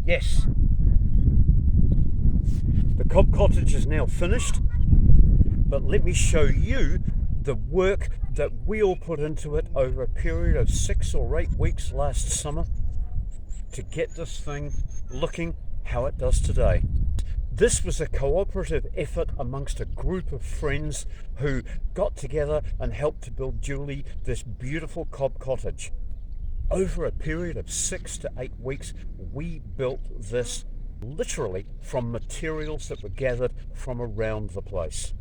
Yes. The Cob Cottage is now finished, but let me show you the work that we all put into it over a period of 6 or 8 weeks last summer to get this thing looking how it does today. This was a cooperative effort amongst a group of friends who got together and helped to build Julie this beautiful Cob Cottage. Over a period of 6 to 8 weeks, we built this literally from materials that were gathered from around the place.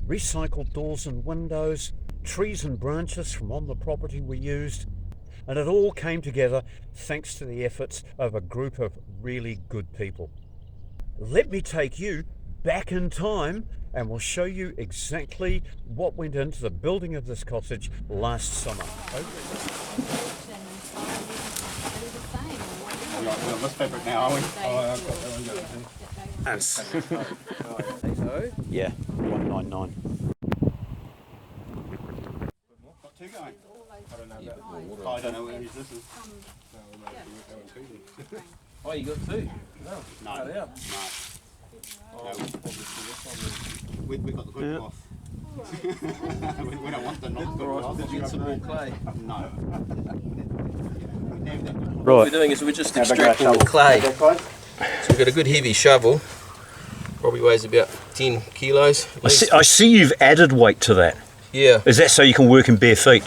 Recycled doors and windows, trees and branches from on the property were used, and it all came together thanks to the efforts of a group of really good people. Let me take you back in time and we'll show you exactly what went into the building of this cottage last summer. We're on this fabric now, are we? Oh, I've got that one. Yeah, 199. Got two going. I don't know whose this is. Oh, you got two? No. Oh, yeah. We've got the good cloth. We don't want the not good cloth. We'll get some more clay. No. What we're doing is we're just extracting the clay. So we've got a good heavy shovel. Probably weighs about 10 kilos. I see you've added weight to that. Yeah. Is that so you can work in bare feet?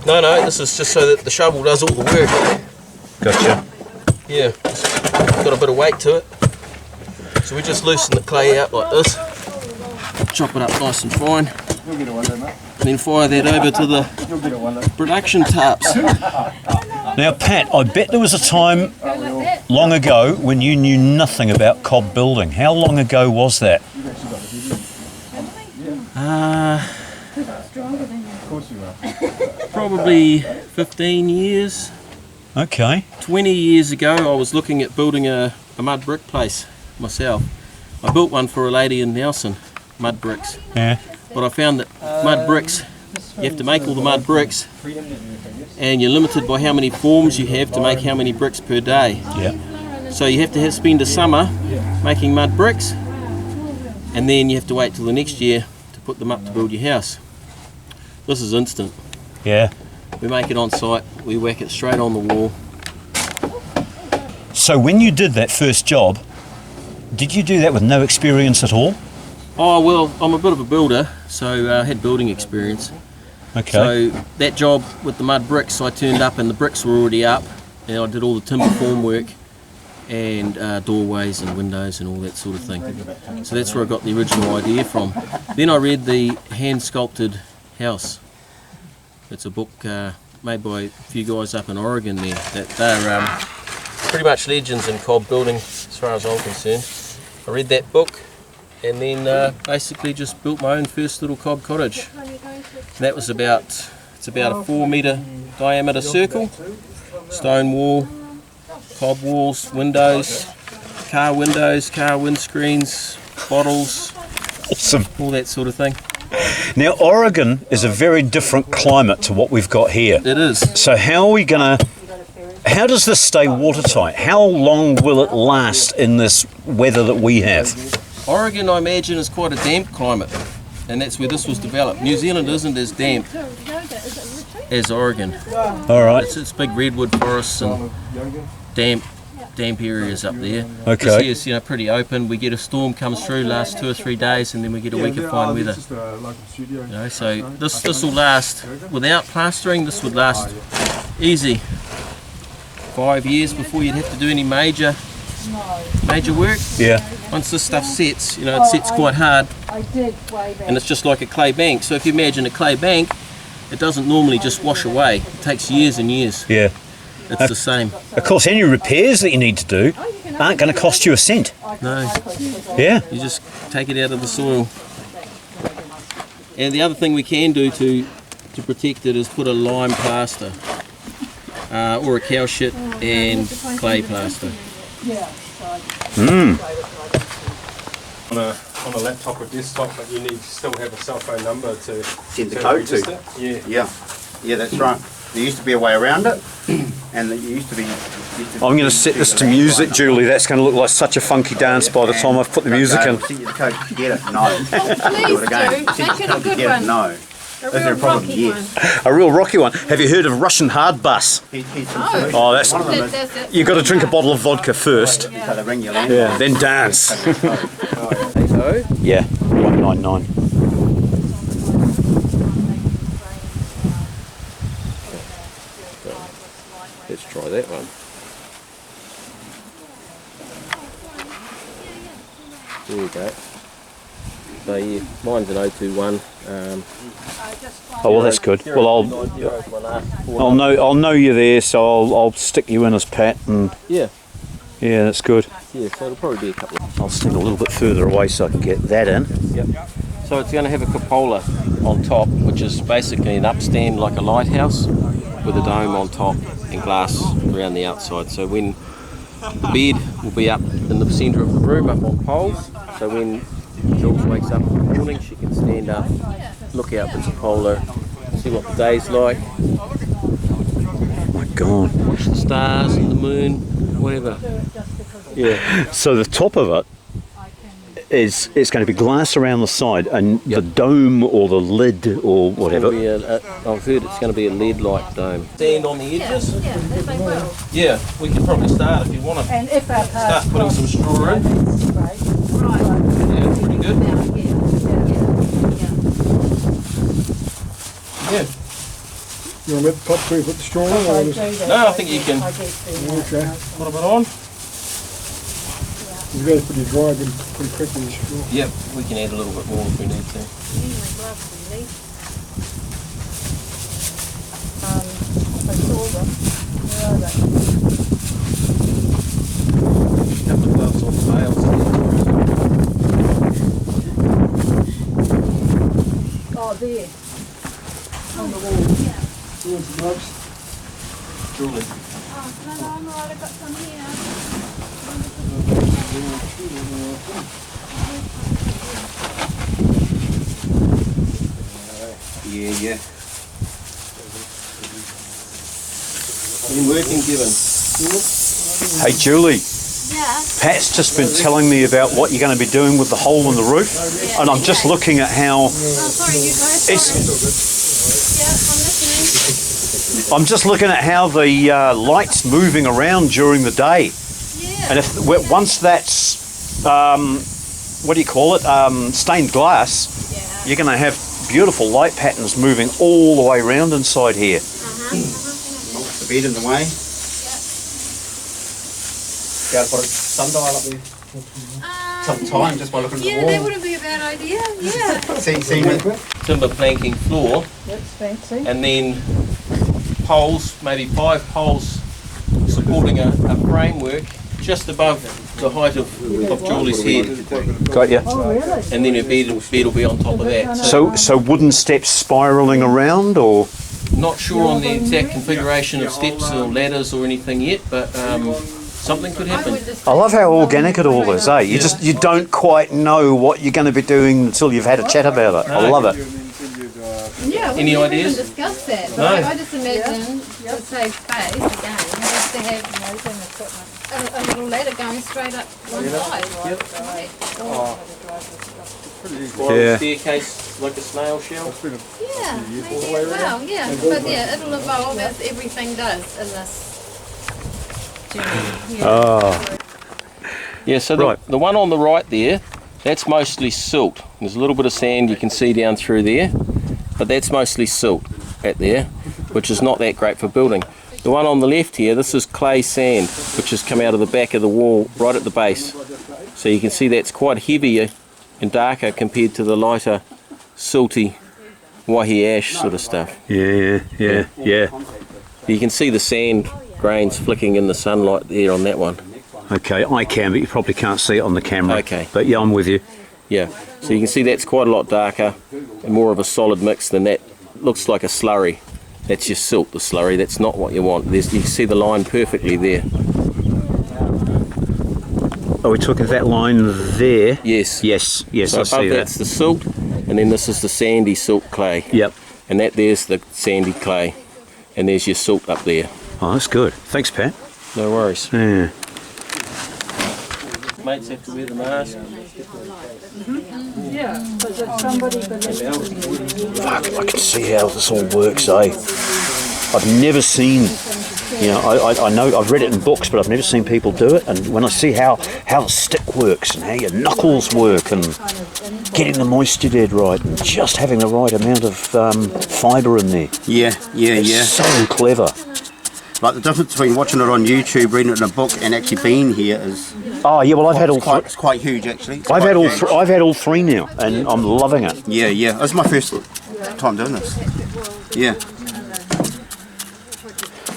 No, this is just so that the shovel does all the work. Gotcha. Yeah. It's got a bit of weight to it. So we just loosen the clay out like this. Chop it up nice and fine. And then fire that over to the production tarps. Now Pat, I bet there was a time long ago when you knew nothing about cob building. How long ago was that? Probably 15 years. Okay. 20 years ago I was looking at building a mud brick place myself. I built one for a lady in Nelson, mud bricks. Yeah. But I found that mud bricks, you have to make all the mud bricks and you're limited by how many forms you have to make how many bricks per day. Yeah. So you have to spend a summer making mud bricks and then you have to wait till the next year to put them up to build your house. This is instant. Yeah. We make it on site, we whack it straight on the wall. So when you did that first job, did you do that with no experience at all? Oh well, I'm a bit of a builder, so I had building experience. Okay. So that job with the mud bricks, I turned up and the bricks were already up and I did all the timber formwork and doorways and windows and all that sort of thing. So that's where I got the original idea from. Then I read the Hand Sculpted House. It's a book made by a few guys up in Oregon there. That they're pretty much legends in cob building as far as I'm concerned. I read that book and then basically just built my own first little cob cottage. That was it's about a 4-metre diameter circle, stone wall, cob walls, windows, car windscreens, bottles, Awesome. all that sort of thing. Now Oregon is a very different climate to what we've got here. It is. So how does this stay watertight? How long will it last in this weather that we have? Oregon, I imagine, is quite a damp climate, and that's where this was developed. New Zealand isn't as damp as Oregon. All right. It's big redwood forests and damp areas up there. Okay. This here's pretty open. We get a storm comes through, lasts 2 or 3 days, and then we get a week of fine weather. So this will last without plastering. This would last easy 5 years before you'd have to do any major work. Yeah. Once this stuff sets, it sets quite hard, and it's just like a clay bank. So if you imagine a clay bank, it doesn't normally just wash away. It takes years and years. Yeah. It's the same. Of course, any repairs that you need to do aren't going to cost you a cent. No, Yeah. you just take it out of the soil. And the other thing we can do to protect it is put a lime plaster or a cow shit and clay plaster. On a laptop or desktop, but you need to still have a cell phone number to Send the code to. register. Yeah. Yeah, that's right. There used to be a way around it, And it used to be. I'm going to set this to music, Julie. That's going to look like such a funky dance by the time I've put the music in. Get it? No. Please Do it again. do. Make it a good Get one. it? No. A Is there real a problem? rocky Yes. one. A real rocky one. Have you heard of Russian hard bus? Oh, that's. That's it. You've got to drink a bottle of vodka first. So they ring your land. Yeah. Then dance. Yeah. 199. Let's try that one. There you go. So yeah, mine's an 021. Oh well, that's good. Well, I'll know you're there, so I'll stick you in as Pat, and Yeah, yeah, that's good. yeah. So it'll probably be a couple. I'll stand a little bit further away so I can get that in. Yep. So it's going to have a cupola on top, which is basically an upstand like a lighthouse with a dome on top and glass around the outside. So when the bed will be up in the centre of the room, up on poles. So when Jules wakes up in the morning, she can stand up, look out the cupola, see what the day's like, Oh my God. watch the stars and the moon, whatever. Yeah. So the top of it is it's going to be glass around the side, and the dome or the lid or whatever. I've heard it's going to be a lead-like dome. Stand on the edges. Yeah, if they will. Yeah, we can probably start if you want to And if our start putting some straw in. right. Yeah, pretty good. Yeah. You want to let the top three put the straw in, or just, No, I think you can okay. put a bit on. You guys pretty dry, but pretty quickly the straw. Yep, we can add a little bit more if we need to. I saw them. Where are they? Couple of gloves on tails. Oh, there. On the wall. Towards the gloves. Julie. I've got some here. Yeah. Been working, Given. Hey Julie, Yeah. Pat's just been telling me about what you're going to be doing with the hole in the roof, and I'm just looking at how Oh, sorry, you guys. it's. Yeah, I'm listening. I'm just looking at how the light's moving around during the day, Yeah. and if once that's what do you call it, stained glass, you're going to have beautiful light patterns moving all the way around inside here. The bed in the way. Go put a sundial up there. Sometime just by looking at the Yeah, wall. that wouldn't be a bad idea. Yeah. See me. Timber planking floor, That's fancy. and then poles, maybe 5 poles supporting a framework just above the height of Julie's head, Got you. Oh, really? and then her bed will be on top of that. So wooden steps spiralling around, or Not sure on the exact configuration of steps or ladders or anything yet, but something could happen. I love how organic it all is, eh? You don't quite know what you're going to be doing until you've had a chat about it. I love it. Yeah, we Any never ideas? even discussed that. But No. I just imagine to save space again, just to have a little ladder going straight up one side. Yeah. Staircase like a snail shell. Yeah, maybe as well, yeah. But yeah, it'll evolve as everything does in this journey. Yeah. Oh, Yeah, so Right. the one on the right there, that's mostly silt. There's a little bit of sand you can see down through there, but that's mostly silt at there, which is not that great for building. The one on the left here, this is clay sand, which has come out of the back of the wall right at the base. So you can see that's quite heavier and darker compared to the lighter, silty, wahi ash sort of stuff. yeah. You can see the sand grains flicking in the sunlight there on that one. Okay, I can, but you probably can't see it on the camera. Okay. But yeah, I'm with you. Yeah, so you can see that's quite a lot darker and more of a solid mix than that. Looks like a slurry. That's your silt, the slurry. That's not what you want. You can see the line perfectly there. Are we talking that line there? Yes. Yes, So I above see that. that's the silt, and then this is the sandy silt clay. Yep. And there's the sandy clay, and there's your silt up there. Oh, that's good. Thanks, Pat. No worries. Yeah. Mates have to wear the mask. Yeah, but if somebody Fuck, I can see how this all works, eh? I've never seen, you know, I know, I've read it in books, but I've never seen people do it. And when I see how the stick works and how your knuckles work and getting the moisture dead right and just having the right amount of fibre in there. Yeah. It's so clever. Like the difference between watching it on YouTube, reading it in a book, and actually being here is Oh yeah, well I've had all it's quite huge actually. It's I've quite had all huge. I've had all three now, and I'm loving it. Yeah. This is my first time doing this. Yeah.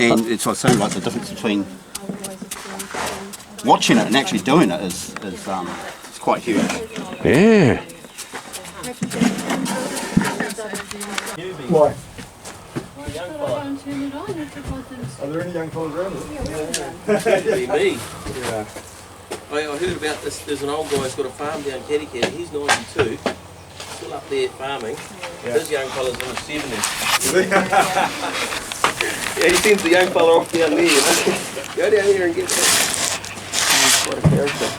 And it's what I say, like the difference between watching it and actually doing it is it's quite huge. Yeah. Why? Turn it on. Are there any young fellas around here? Me. Yeah. I heard about this. There's an old guy who's got a farm down Katikati. He's 92, still up there farming. His young fella's in his 70s. Yeah, he sends the young fella off down there. You know? Go down here and get that. He's quite a character.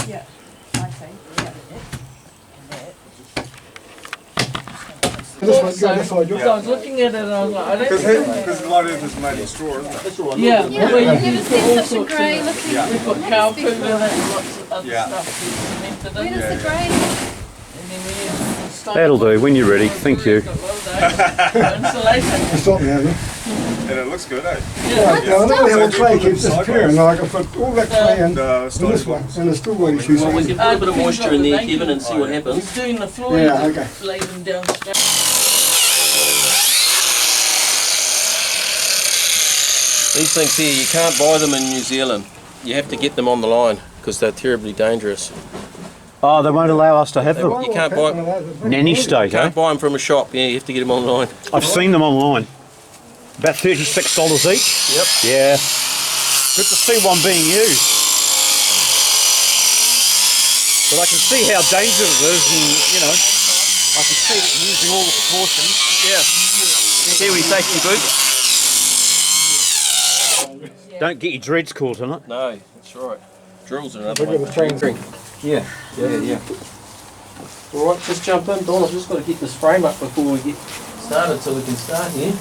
Yeah, I think. This one, go this side, So I was looking at it and I was like, I don't think Because a lot of it is made in straw, isn't it? yeah, Yeah, well, you you ever can put seen all such a sorts grey in it. looking? We put cow poo in it and lots of other Yeah. stuff. We cemented Where it. does the grey? And then we used stone That'll do. When you're ready. Thank you. Insulation. Stop now, yeah? And it looks good, eh? Yeah, I don't know how the clay keeps disappearing. Like I put all that clay in Stone this one, and it's still waiting to Well, we can put a bit of moisture in there, Kevin, and see what happens. He's doing the floor, Yeah, okay. lay them down straight. These things here, you can't buy them in New Zealand. You have to get them on the line because they're terribly dangerous. Oh, they won't allow us to have them. You can't buy, Nanny state, eh? can't buy them from a shop. Yeah, you have to get them online. I've seen them online. About $36 each. Yep. Yeah. Good to see one being used. But I can see how dangerous it is, and you know, I can see it using all the precautions. Yeah. Kiwi safety boots. Don't get your dreads caught in it. No, that's right. Drills are another Look one. at the chain. Yeah. All right, just jump in, Don. I've just got to get this frame up before we get started, so we can start here.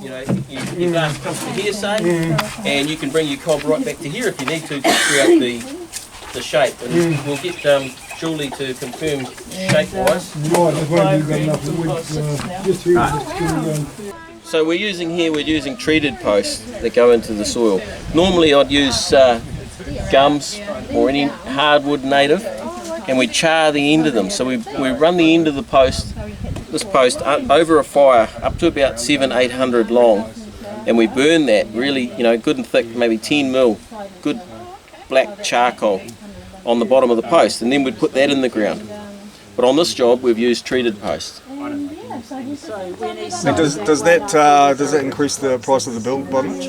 You know, you guys come to here, say, and you can bring your cob right back to here if you need to create the shape. And we'll get Julie to confirm shape-wise. Right, this won't be good enough wood. Just here, just So we're using treated posts that go into the soil. Normally I'd use gums or any hardwood native, and we char the end of them. So we run the end of the post, this post, over a fire up to about 700-800 long, and we burn that really, you know, good and thick, maybe 10 mil, good black charcoal on the bottom of the post, and then we'd put that in the ground. But on this job we've used treated posts. And does that increase the price of the build by much?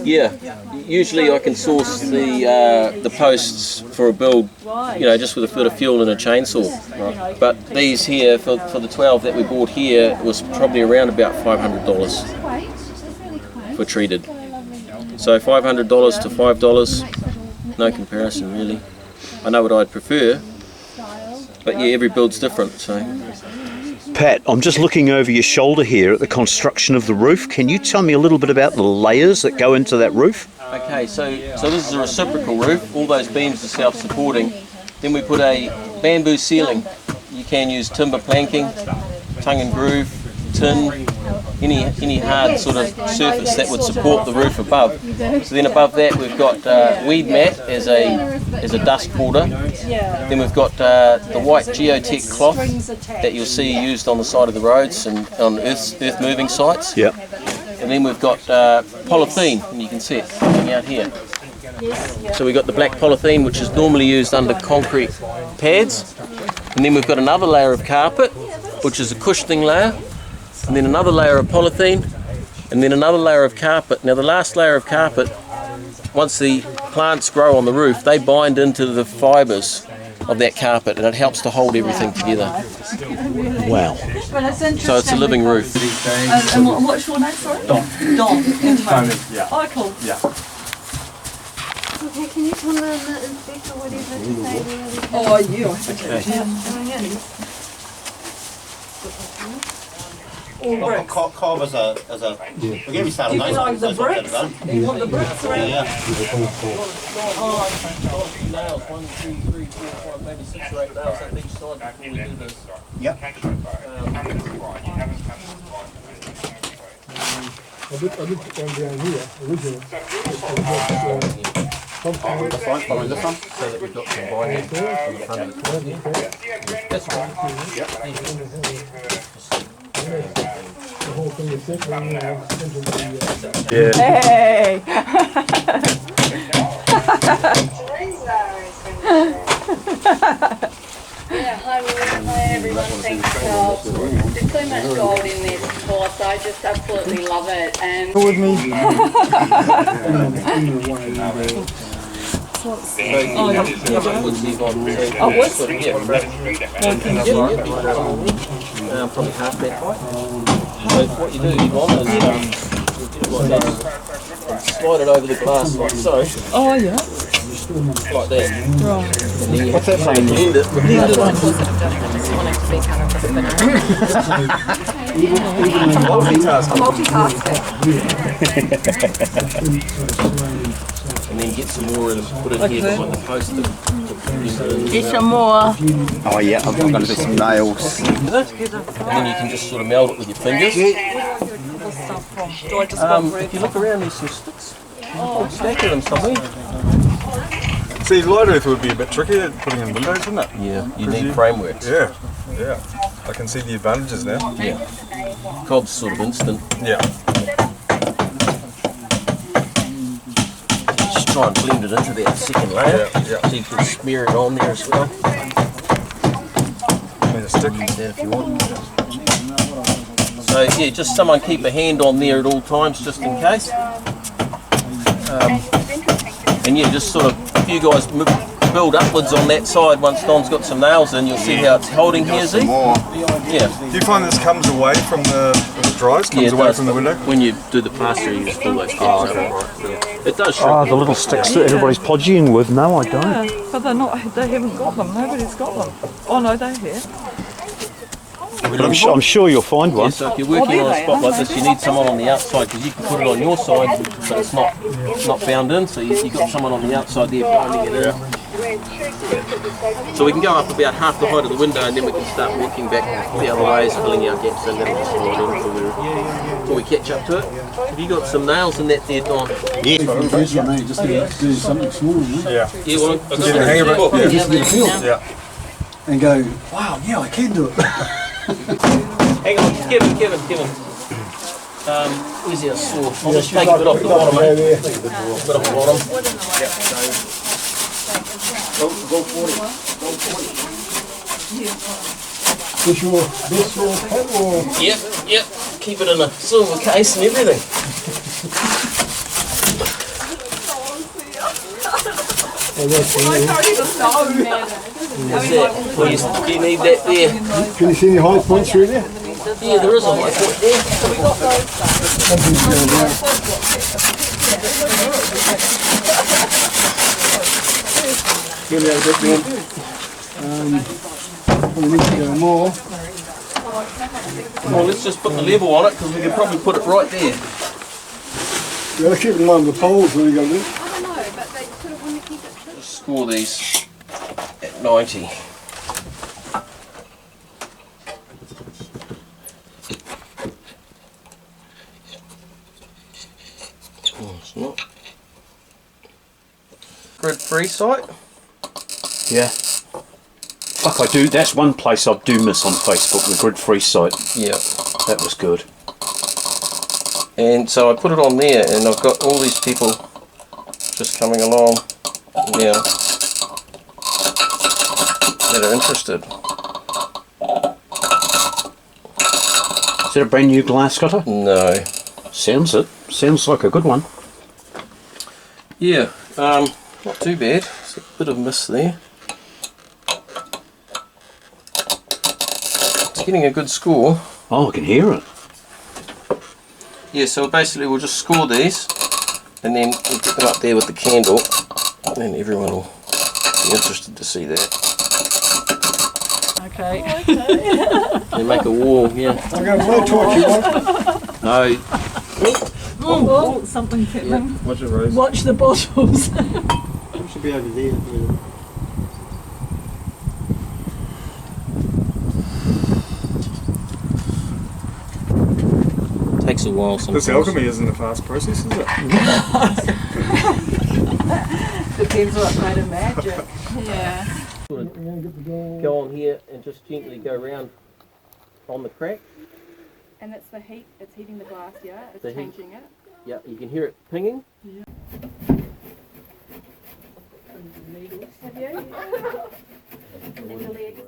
Yeah, usually I can source the posts for a build, you know, just with a bit of fuel and a chainsaw. Right. But these here, for the 12 that we bought here, was probably around about $500 for treated. So $500 to $5, no comparison really. I know what I'd prefer, but yeah, every build's different. So. Pat, I'm just looking over your shoulder here at the construction of the roof. Can you tell me a little bit about the layers that go into that roof? Okay, so this is a reciprocal roof. All those beams are self-supporting. Then we put a bamboo ceiling. You can use timber planking, tongue and groove, tin, any hard sort of surface that would support the roof above. So then above that we've got weed mat as a dust border. Then we've got the white geotech cloth that you'll see used on the side of the roads and on earth moving sites. Yeah. And then we've got polythene, and you can see it coming out here. So we've got the black polythene, which is normally used under concrete pads. And then we've got another layer of carpet, which is a cushioning layer. and then another layer of polythene, and then another layer of carpet. Now the last layer of carpet, once the plants grow on the roof, they bind into the fibres of that carpet, and it helps to hold everything together. Wow. So it's a living roof. And what's your name, sorry? Don. Don. Yeah. Oh, cool. Yeah. Okay, can you tell the inspector whatever to say really? Oh, yeah. All bricks. Cob as a we're going to be starting You like the bricks? You want the bricks around? Yeah. Nails, 1, 2, 3, 4, 5, maybe 6 or 8 nails at each side before we do this. Yep. I did put one down here, originally. Following this one. So that we've got some binding on the front of the curve. That's The whole thing is set, and then Hey! Yeah, hi everyone, thanks Cob. There's so much gold in this course, I just absolutely love it. And with me. Probably half that height. So what you do, Yvonne, is like this, and slide it over the glass like so, Oh, yeah. like that. Right. And then what's that saying? Blend it. And then get some more and put it here behind the post. Get some more. Oh yeah, I'm going to do some nails. And then you can just sort of meld it with your fingers. If you look around, there's some sticks. Oh, stacking them somewhere. See, light earth would be a bit trickier putting in windows, wouldn't it? Yeah, you need frameworks. Yeah, yeah. I can see the advantages now. Yeah. Cob's sort of instant. Yeah. Just try and blend it into that second layer. Yeah. So you can smear it on there as well. Need a stick. Use that if you want. So yeah, just someone keep a hand on there at all times, just in case. And yeah, just sort of, if you guys build upwards on that side once Don's got some nails in, you'll see how it's holding here, Z? Yeah. Do you find this comes away from when it dries, comes Yeah, it away does. from the window? When you do the plaster, you just pull those sticks up. Yeah. It does shrink. Oh, the little sticks that everybody's podgying with. No, I don't. Yeah, but they're not, they haven't got them. Nobody's got them. Oh, no, they're here. But I'm sure you'll find Yeah, one. so if you're working on a spot like this, you need someone on the outside because you can put it on your side, but it's not bound in. So you've got someone on the outside there binding it in. So we can go up about half the height of the window, and then we can start walking back the other ways, filling our gaps in, and just until we catch up to it. Have you got some nails in that there, Don? Just do something small, Yeah. Yeah, well, I've got Get a hang of it. Yeah. just get a feel. Yeah. And go, wow, yeah, I can do it. hang on, Kevin. Where's our saw? I'll just take a bit off the bottom, mate. A bit off the bottom. Go 40. This your pen or? Yep. Keep it in a silver case and everything. What's that? Please, do you need that there? Can you see any high points through there? Yeah, there is a high point there. Get out a bit more. Probably need to go more. Well, let's just put the level on it because we can probably put it right there. You gotta keep in mind the poles when you go in. I don't know, but they sort of want to keep it true. Just score these at 90. Oh, it's not. Grid-free site. Yeah. Fuck, I do. That's one place I do miss on Facebook, the grid-free site. Yeah. That was good. And so I put it on there, and I've got all these people just coming along now that are interested. that a brand new glass cutter? No. Sounds it. Sounds like a good one. Yeah, not too bad. There's a bit of miss there. It's getting a good score. Oh, I can hear it. Yeah, so basically we'll just score these and then we'll get them up there with the candle and everyone will be interested to see that. Okay. And make a wall, yeah. I got a blowtorch you want? No. Oh, something's happening. Watch it, Rose. Watch the bottles. It should be over there. Yeah. Takes a while sometimes. This alchemy isn't a fast process, is it? Depends what kind of magic. Yeah. Go on here and just gently go around on the crack. And it's the heat, it's heating the glass, yeah? It's The heat. changing it. Yeah, you can hear it pinging. Have you? And the legs.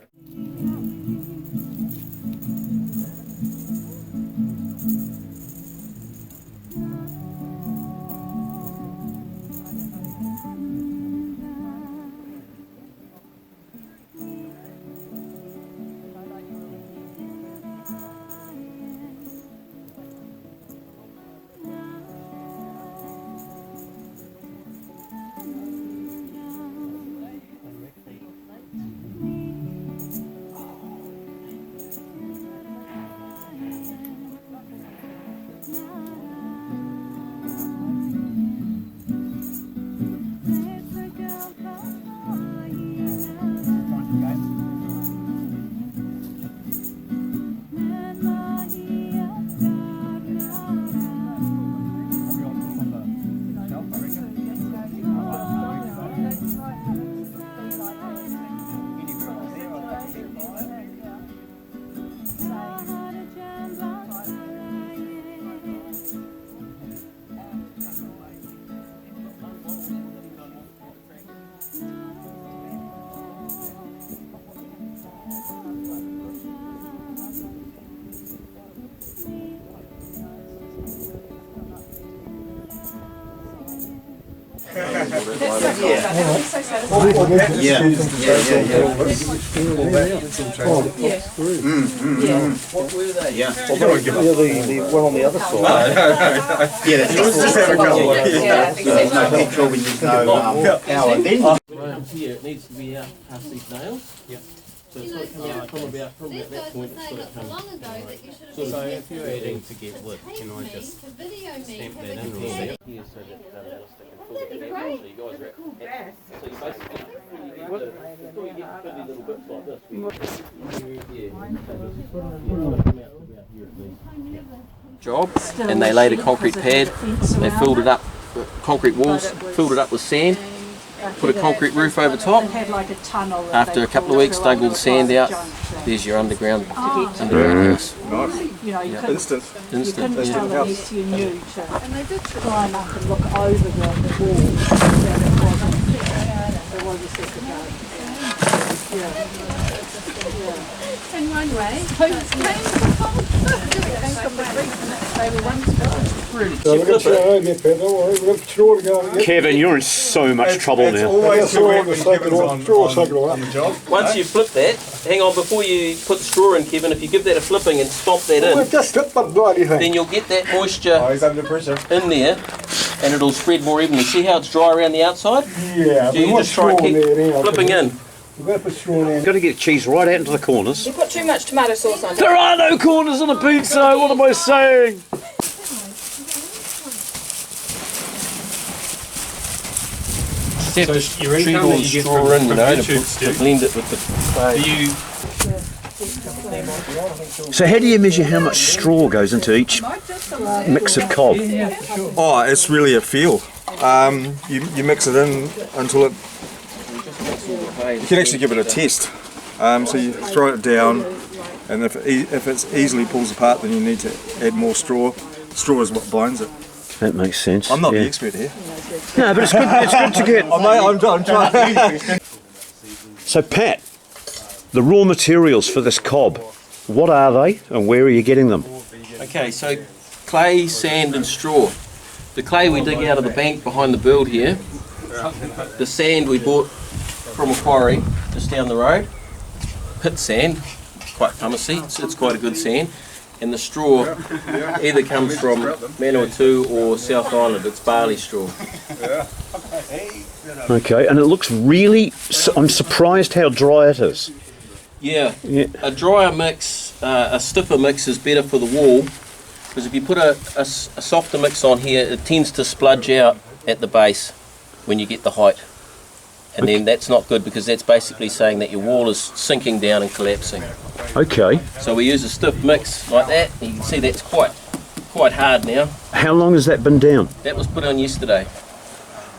What were they? Yeah, the one on the other side. Just have a couple of There's no petrol when there's no power. Then Around here it needs to be out past these nails. Yep. So it's got to come out from about that point. It's got to come. Long ago that you should have So if you're adding to get lit, can I just to video me stamp for that in the real video. quick? Here so that elastic can pull it back. So you guys are so you basically before you get pretty little bits like this. Job, and they laid a concrete pad. They filled it up, concrete walls, filled it up with sand. Put a concrete roof over top. After a couple of weeks, dug all the sand out. There's your underground house. You know, you couldn't, instant. you Instant. couldn't tell Yeah. unless you knew to climb up and look over the wall. There was a second garden. In one way, hopes came from the reef. They were once So we're going to try get better, don't worry. We've got straw to go and get. Kevin, you're in so much trouble It's now. always too wet when Suck it Kevin's off, on suck it off. the job. Once you flip that, hang on, before you put the straw in, Kevin, if you give that a flipping and stomp that in, We've just hit the bloody thing. then you'll get that Oh, moisture he's under pressure. in there and it'll spread more evenly. See how it's dry around the outside? Yeah, So you we want just try straw and in keep there now. flipping in. We've got to put straw in there. Got to get cheese right out into the corners. You put too much tomato sauce on it. There are no corners on a pizza. What am I saying? So your Treat income all that the you get straw from in, you know, to YouTube, blend it with the clay. do you So how do you measure how much straw goes into each mix of cob? Oh, it's really a feel. You mix it in until it. You can actually give it a test. So you throw it down, and if it easily pulls apart, then you need to add more straw. Straw is what binds it. That makes sense. I'm not yeah. the expert here. No, but it's good. It's good to get. I'm trying. So Pat, the raw materials for this cob, what are they, and where are you getting them? Okay, so clay, sand and straw. The clay we dig out of the bank behind the build here. The sand we bought from a quarry just down the road. Pit sand, quite pumicy, it's quite a good sand. And the straw either comes from Manawatu or South Island, it's barley straw. Okay, and it looks really, I'm surprised how dry it is. Yeah, a drier mix, a stiffer mix is better for the wall, because if you put a softer mix on here, it tends to spludge out at the base when you get the height. And then that's not good, because that's basically saying that your wall is sinking down and collapsing. Okay. So we use a stiff mix like that, and you can see that's quite hard now. How long has that been down? That was put on yesterday.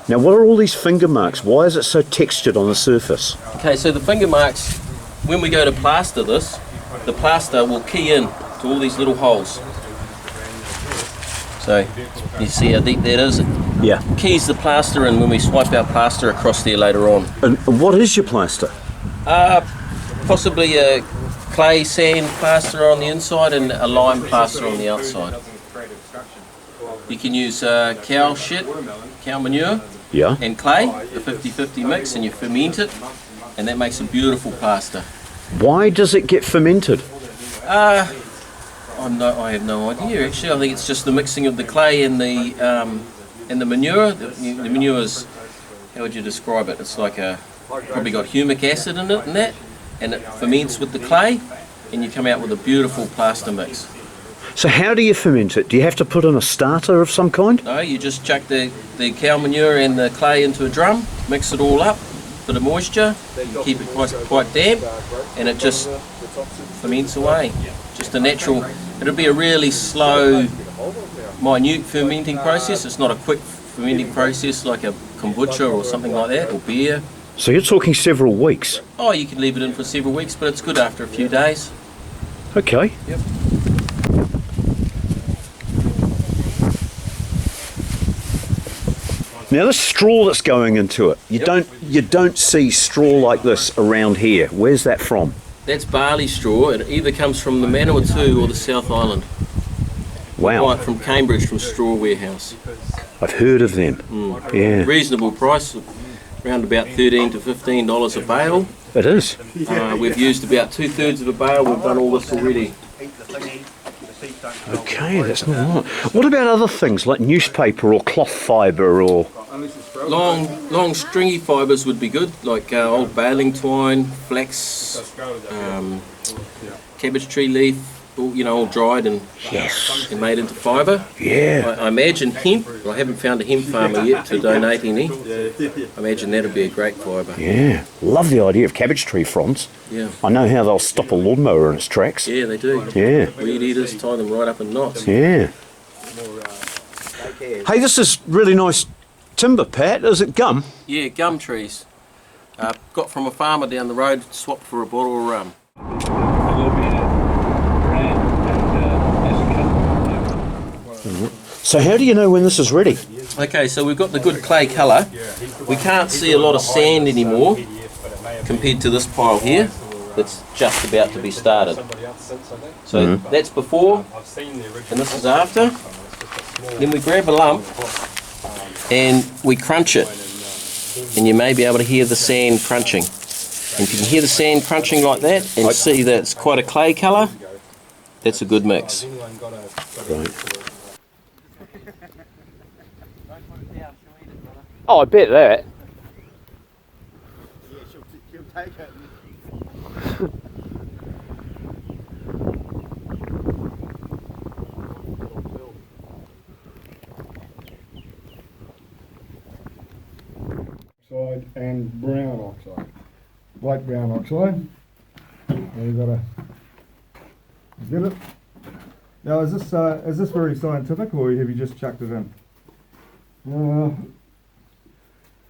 Now what are all these finger marks? Why is it so textured on the surface? Okay, so the finger marks, when we go to plaster this, the plaster will key in to all these little holes. So you see how deep that is? Yeah. Keys the plaster in when we swipe our plaster across there later on. And what is your plaster? Possibly a clay sand plaster on the inside and a lime plaster on the outside. You can use cow shit, cow manure, Yeah. and clay, the 50-50 mix, and you ferment it, and that makes a beautiful plaster. Why does it get fermented? I have no idea actually. I think it's just the mixing of the clay and the manure. The manure is, how would you describe it? It's like probably got humic acid in it and it ferments with the clay, and you come out with a beautiful plaster mix. So how do you ferment it? Do you have to put in a starter of some kind? No, you just chuck the cow manure and the clay into a drum, mix it all up, bit of moisture, keep it quite damp, and it just ferments away. Just a natural, it'll be a really slow, minute fermenting process. It's not a quick fermenting process like a kombucha or something like that, or beer. So you're talking several weeks? Oh, you can leave it in for several weeks, but it's good after a few days. Okay. Yep. Now this straw that's going into it, you don't see straw like this around here. Where's that from? That's barley straw. It either comes from the Manawatu or the South Island. Wow. Right, from Cambridge, from Straw Warehouse. I've heard of them. Yeah. Reasonable price, around about $13 to $15 a bale. It is. We've used about 2/3 of a bale. We've done all this already. Okay, that's not right. What about other things like newspaper or cloth fibre or... Long stringy fibres would be good, like old baling twine, flax, cabbage tree leaf, all dried and made into fibre. Yeah. I imagine hemp. I haven't found a hemp farmer yet to donate any. I imagine that'd be a great fibre. Yeah. Love the idea of cabbage tree fronds. Yeah. I know how they'll stop a lawnmower in its tracks. Yeah, they do. Yeah. Weed eaters tie them right up in knots. Yeah. Hey, this is really nice timber, Pat. Is it gum? Yeah, gum trees. Got from a farmer down the road, swapped for a bottle of rum. So how do you know when this is ready? Okay, so we've got the good clay colour. We can't see a lot of sand anymore compared to this pile here that's just about to be started. So that's before and this is after. Then we grab a lump and we crunch it, and you may be able to hear the sand crunching. And if you can hear the sand crunching like that and see that it's quite a clay colour, that's a good mix. Right. Oh, I bet that. Yeah, she'll take it. Oxide and brown oxide. White brown oxide. Now you've got to get it. Now is this very scientific, or have you just chucked it in?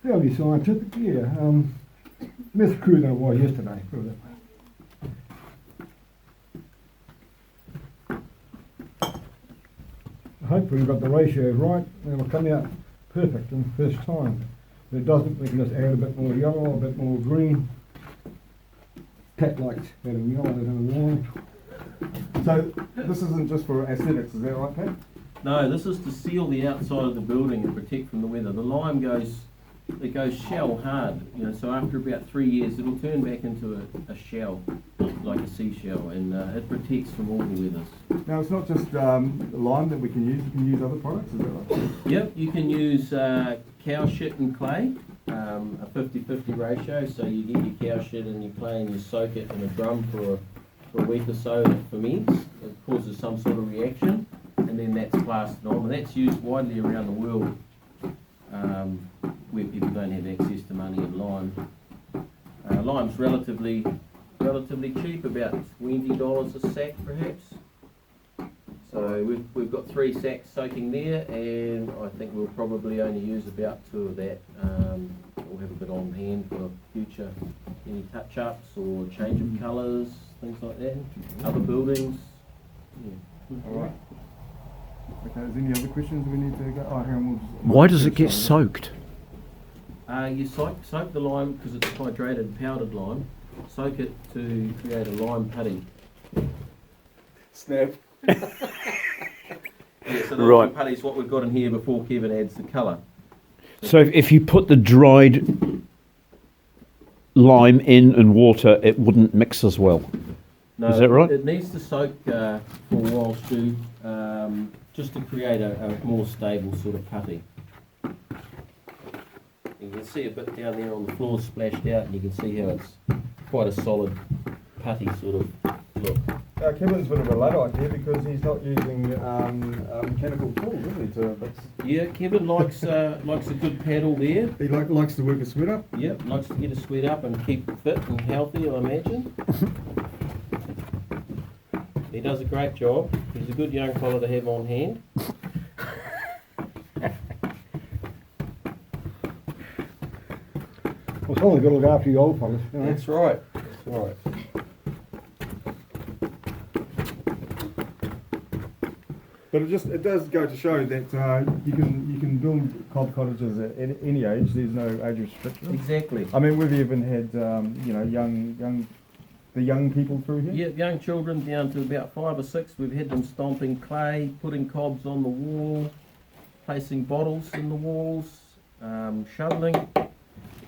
Fairly scientific, yeah. Less crude than it was yesterday. Put it that way. Hopefully we've got the ratios right, and it'll come out perfect in the first time. If it doesn't, we can just add a bit more yellow, a bit more green. Pat likes having yellow than white. So this isn't just for aesthetics, is that right, Pat? No, this is to seal the outside of the building and protect from the weather. The lime goes shell hard, you know, so after about 3 years it'll turn back into a shell, like a seashell, and it protects from all the weathers. Now it's not just lime that we can use other products, is that right? Yep, you can use cow shit and clay, a 50-50 ratio, so you get your cow shit and your clay and you soak it in a drum for a week or so and it ferments. It causes some sort of reaction, and then that's plastered on, and that's used widely around the world where people don't have access to money and lime. Lime's relatively cheap, about $20 a sack perhaps. So we've got 3 sacks soaking there, and I think we'll probably only use about 2 of that. We'll have a bit on hand for future, any touch-ups or change of colours, things like that. Other buildings. Yeah. All right. Okay, is there any other questions we need to go? Oh, hang on, we'll just, Why does it get soaked? You soak the lime because it's hydrated powdered lime. Soak it to create a lime putty. Snap. Yeah, so the Right. lime putty is what we've got in here before Kevin adds the colour. So if you put the dried lime in and water, it wouldn't mix as well. No, Is that right? It needs to soak for a while, Stu, just to create a more stable sort of putty. You can see a bit down there on the floor splashed out, and you can see how it's quite a solid putty sort of look. Kevin's a bit of a Luddite here because he's not using mechanical tools, is he, to fix? Yeah, Kevin likes a good paddle there. He likes to work a sweat up. Yep, likes to get a sweat up and keep fit and healthy, I imagine. He does a great job. He's a good young fella to have on hand. Well, someone's got to look after you old fellas, you know. That's right. That's right. But it does go to show that you can build cob cottages at any age. There's no age restriction. Exactly. I mean, we've even had young people through here. Yeah, young children down to about 5 or 6. We've had them stomping clay, putting cobs on the wall, placing bottles in the walls, shoveling.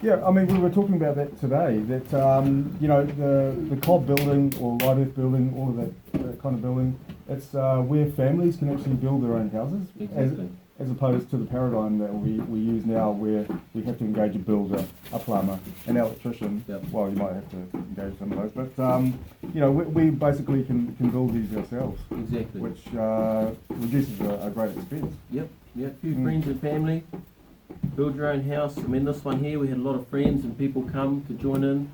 Yeah, I mean, we were talking about that today. That the cob building or light earth building, all of that kind of building, it's where families can actually build their own houses, Exactly. as opposed to the paradigm that we use now, where we have to engage a builder, a plumber, an electrician. Yep. Well, you might have to engage some of those, but we basically can build these ourselves, Exactly. which reduces a great expense. Yep. A few friends and family. Build your own house. I mean, this one here, we had a lot of friends and people come to join in.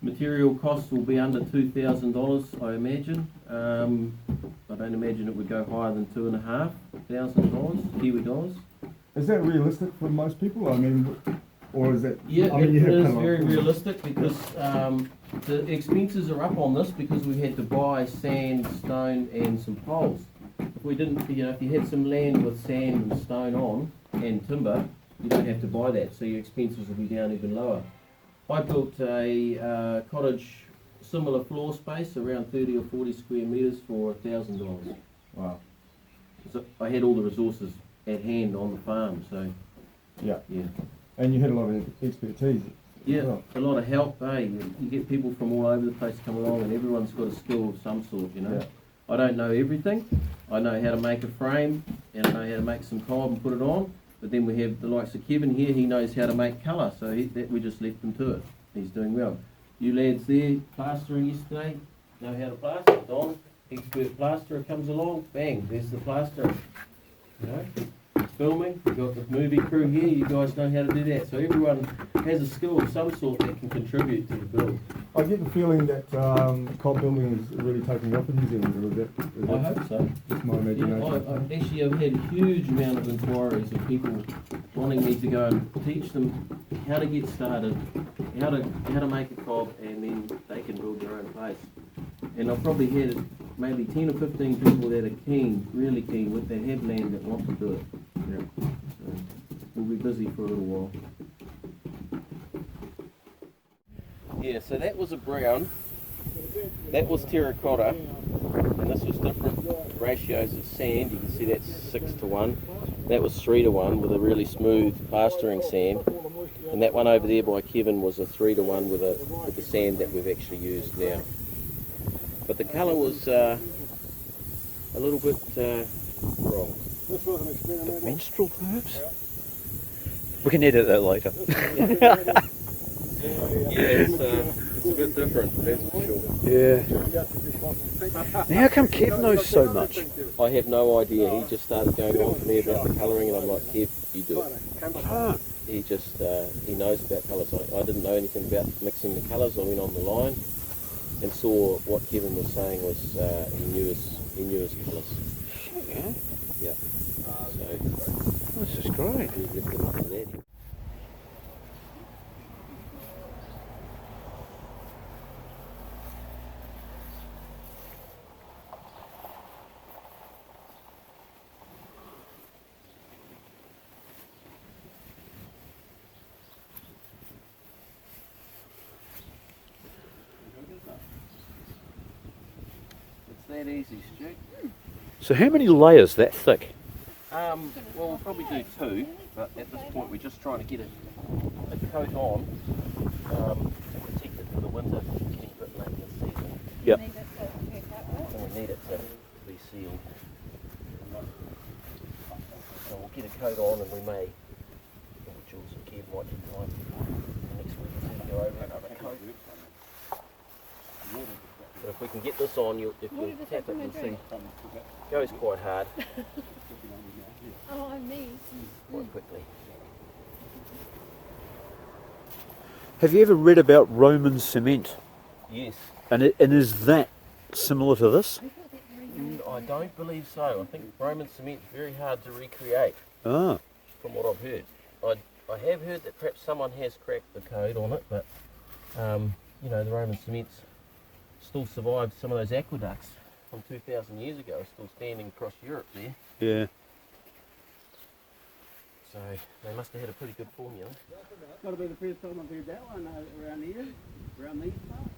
Material costs will be under $2,000, I imagine. I don't imagine it would go higher than $2,500 Kiwi dollars. Is that realistic for most people? I mean, or is that? Yeah, I mean, it is kind of very realistic because the expenses are up on this because we had to buy sand, stone, and some poles. If we didn't, if you had some land with sand and stone on and timber, you don't have to buy that, so your expenses will be down even lower. I built a cottage, similar floor space, around 30 or 40 square metres for $1,000. Wow. So I had all the resources at hand on the farm, so Yeah. yeah. And you had a lot of expertise. Yeah, as well. a lot of help, eh? You get people from all over the place come along and everyone's got a skill of some sort, Yeah. I don't know everything. I know how to make a frame and I know how to make some cob and put it on. But then we have the likes of Kevin here, he knows how to make colour, so we just left him to it. He's doing well. You lads there, plastering yesterday, know how to plaster. Don, expert plasterer, comes along, bang, there's the plasterer. Filming, we've got the movie crew here, you guys know how to do that. So everyone has a skill of some sort that can contribute to the build. I get the feeling that cob building is really taking off in New Zealand. I hope so. Just my imagination. I've had a huge amount of inquiries of people wanting me to go and teach them how to get started, how to make a cob, and then they can build their own place. And I've probably had maybe 10 or 15 people that are keen, really keen, that have land that want to do it. Yeah. So we'll be busy for a little while. Yeah, so that was a brown. That was terracotta. this was different ratios of sand. You can see that's 6 to 1. That was 3 to 1 with a really smooth plastering sand. And that one over there by Kevin was a 3 to 1 with the sand that we've actually used now. But the colour was a little bit wrong. This was an experimental. Menstrual herbs? We can edit that later. Yeah, it's a bit different, that's for sure. Yeah. Now how come Kev knows so much? I have no idea. He just started going on to me about the colouring, and I'm like, Kev, you do it. Ah, He just he knows about colours. I didn't know anything about mixing the colours. I went on the line and saw what Kevin was saying was he knew his colours. yeah. Yeah. So This is great. we left him up to that. It's that easy, Stu. So how many layers that thick? Well, we'll probably do 2, but at this point we're just trying to get a coat on to protect it for the winter, getting a bit late in the season. Yep. And we need it to be sealed. So we'll get a coat on, and we may, Jules and Kev might get time next week to go over another coat. But if we can get this on, if you tap it, you'll see it goes quite hard, Oh, me. quite quickly. Have you ever read about Roman cement? Yes. And is that similar to this? I don't believe so. I think Roman cement's very hard to recreate, Ah, from what I've heard. I have heard that perhaps someone has cracked the code on it, but you know, the Roman cement's still survived. Some of those aqueducts from 2,000 years ago are still standing across Europe there. yeah. So they must have had a pretty good formula. That'll be the first time I've heard that one around here, around these parts.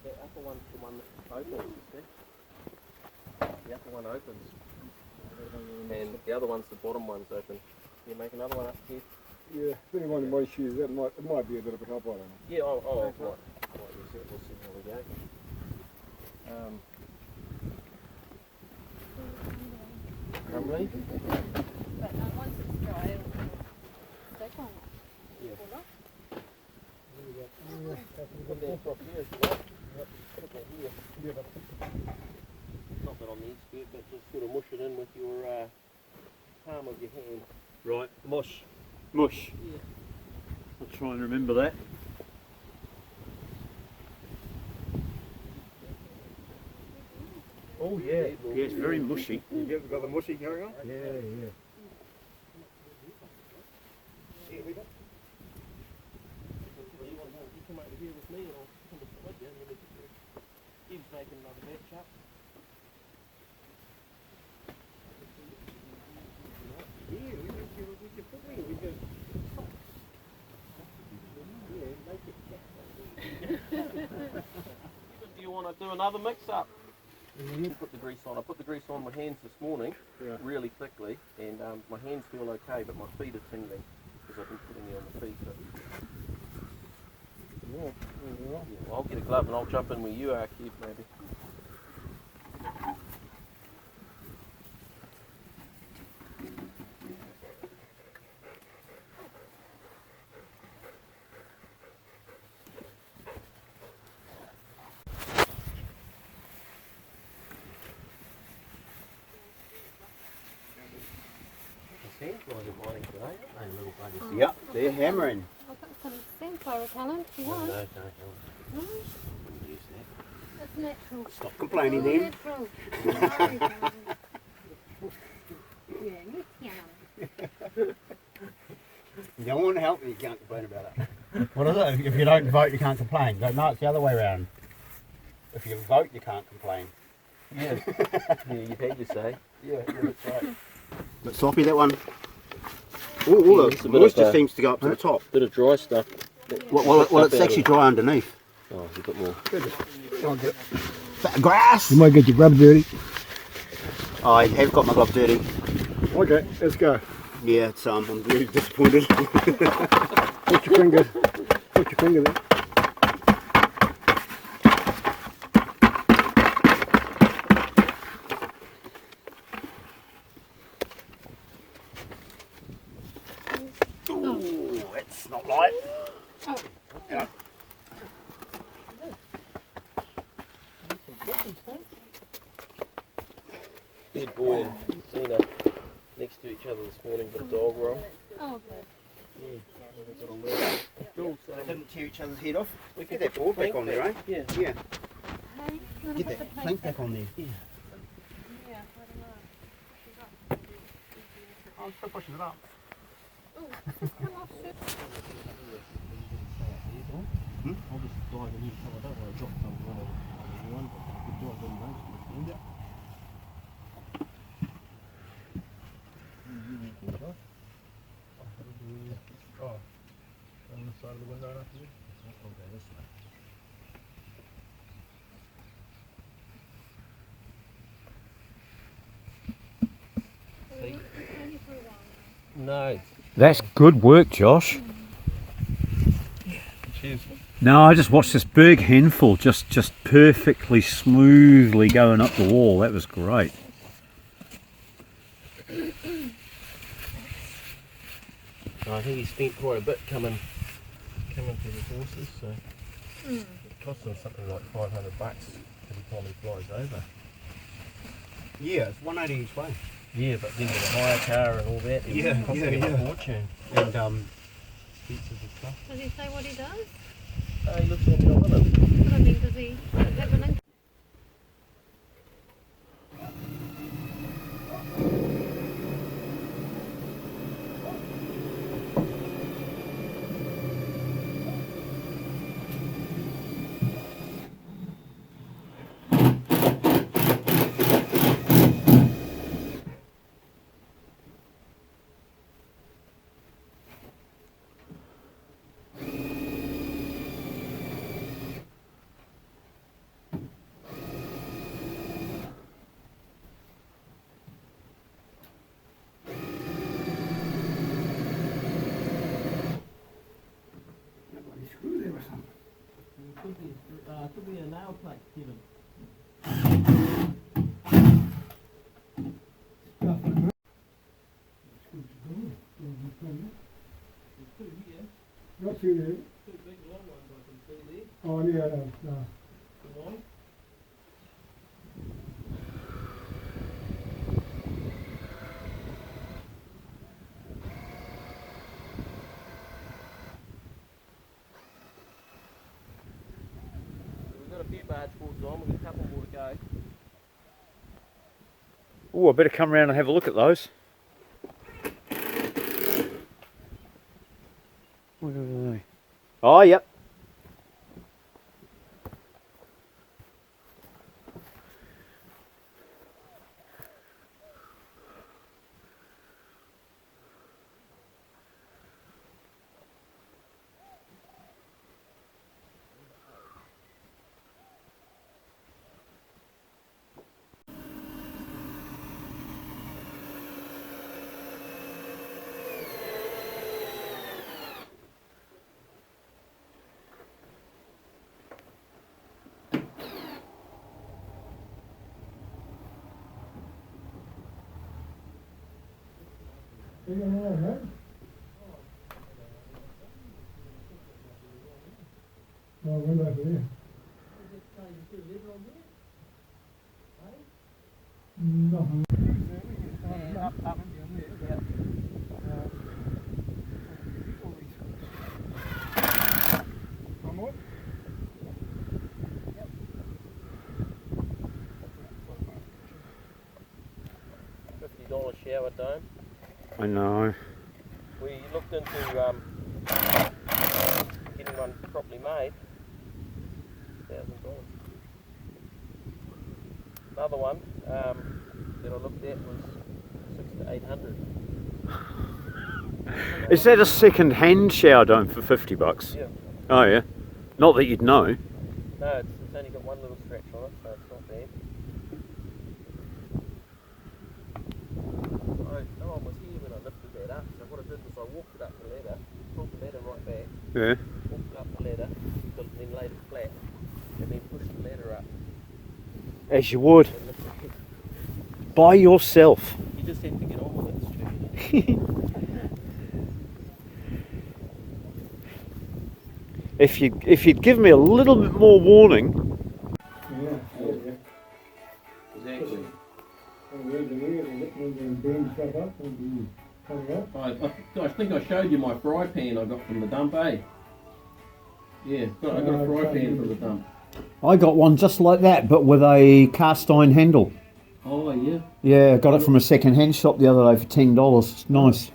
The upper one's the one that opens, you see? The upper one opens. And the other one's the bottom one's open. You make another one up here? Yeah, if anyone in my shoes, it might be a bit of a help, I don't know. Yeah, right. We'll see how we go. Crumbly? But once it's dry, it'll stick on it. Yeah. Or not? Put that across here if you like. Put it back here. Not that on the expert, but just sort of mush it in with your palm of your hand. Right, mush. Mush. Yeah. I'll try and remember that. Oh yeah, yeah, it's very mushy. You ever got the mushy going on? Yeah, yeah. You come over here with me and I'll come beside you and then Kevin's making another batch up. Do you want to do another mix up? Put the grease on. I put the grease on my hands this morning, really thickly, and my hands feel okay, but my feet are tingling because I've been putting it on the feet. But yeah, well, I'll get a glove and I'll jump in where you are, Kev, maybe. Yep, they're hammering. I've got some sandflower repellent if you want. No. No? Wouldn't use that. It's natural. Stop complaining All then. natural. Yeah, natural. You don't want to help me, you can't complain about it. What is it? If you don't vote, you can't complain. No, it's the other way around. If you vote, you can't complain. Yeah. Yeah, you've had your say. Yeah, that's right. Bit soppy, that one. All it's a the bit moisture of, seems to go up to the top. Bit of dry stuff. Well, it's actually dry underneath. Oh, there's a bit more. Bit of grass! You might get your grub dirty. I have got my glove dirty. Okay, let's go. Yeah, it's, I'm really disappointed. Put your finger there. Ooh, it's not light. Yeah. Bed boy and Cena next to each other this morning, bit of dog roll. Oh, good. Cool, so They didn't tear each other's head off. We get that board back on there, eh? Yeah. Yeah. Hey, Get that plank back on there. Yeah, I don't know. I'm still pushing it up. Oh, does this come off soon? On the side of the window after you? Okay, this way. No. That's good work, Josh. Cheers. No, I just watched this big handful just perfectly smoothly going up the wall. That was great. I think he spent quite a bit coming to the horses, so it cost him something like $500 every time he flies over. Yeah, it's 180 each way. Yeah, but then with a hire car and all that, it cost him a fortune. And pizzas and stuff. Does he say what he does? He lives on the island. But I mean, does he have an income? Screw there or something. Could be a nail plate, Kevin. Not too there. Two big long ones I can see there. Oh, yeah, no. Come on. We've got a few barge boards on, we've got a couple more to go. Oh, I better come around and have a look at those. Where are they? Oh, yep. Oh, we're over there. Nothing. $50 shower dome. I know. We looked into getting one properly made. $1,000. another one that I looked at was 600 to 800. Is that a second-hand shower dome for $50? Yeah. Oh yeah. Not that you'd know. No, it's only got one little scratch on it, so it's not bad. No one was here when I lifted that up, so what I did was I walked it up the ladder, pulled the ladder right back, Yeah. walked up the ladder, then laid it flat, and then pushed the ladder up. As you would. And lifted it. By yourself. You just have to get on with it, Stu. If you'd give me a little bit more warning. Exactly. I think I showed you my fry pan I got from the dump, eh? Yeah, I got a fry pan from the dump. I got one just like that, but with a cast iron handle. Oh, yeah. Yeah, I got it from a second-hand shop the other day for $10. It's nice.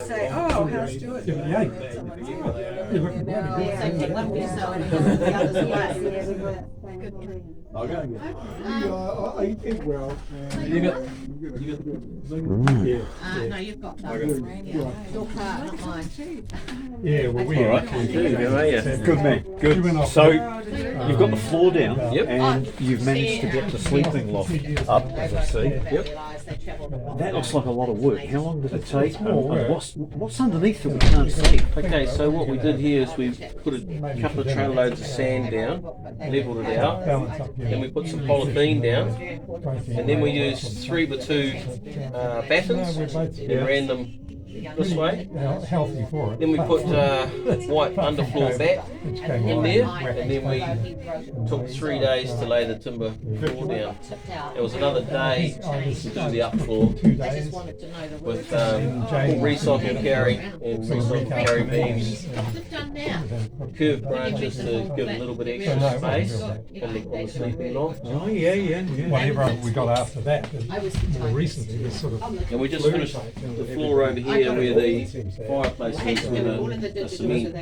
Say, oh, how's Stuart? I think well. You got No, you've got that. Your part, not mine. Yeah, well, we all right. Good man. Good. So you've got the floor down, Yep. and you've managed to get the sleeping loft up, as I see. Yep. That looks like a lot of work. How long did it take? And what's underneath that we can't see? Okay, so what we did here is we put a couple of trail loads of sand down, levelled it out, then we put some polythene down, and then we used 3x2 battens and ran them this way. Healthy for it. Then we put white underfloor bat in there, and then we took 3 days to lay the timber floor down. It was another day to do the upfloor with recycled carry and recycled carry beams, curved branches to give a little bit extra space on the sleeping loft. Oh yeah. Whatever we got after that, more recently, was sort of. And we just finished the floor over here where the fireplace is with a cement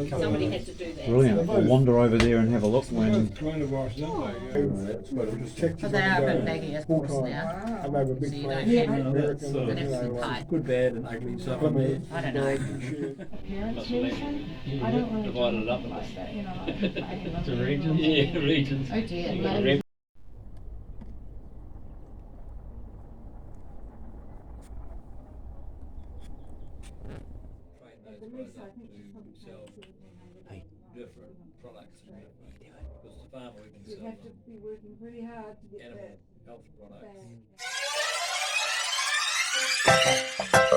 Somebody had to do that. Brilliant. I'll wander over there and have a look when. But they are a bit baggy, of course, now. So you don't have an pipe. Good, bad, and ugly stuff. I don't know. Divided it up to regions. Yeah, regions. Oh dear. Different products. Because the farmer we can You sell have to be working pretty hard to get animal that health products. back.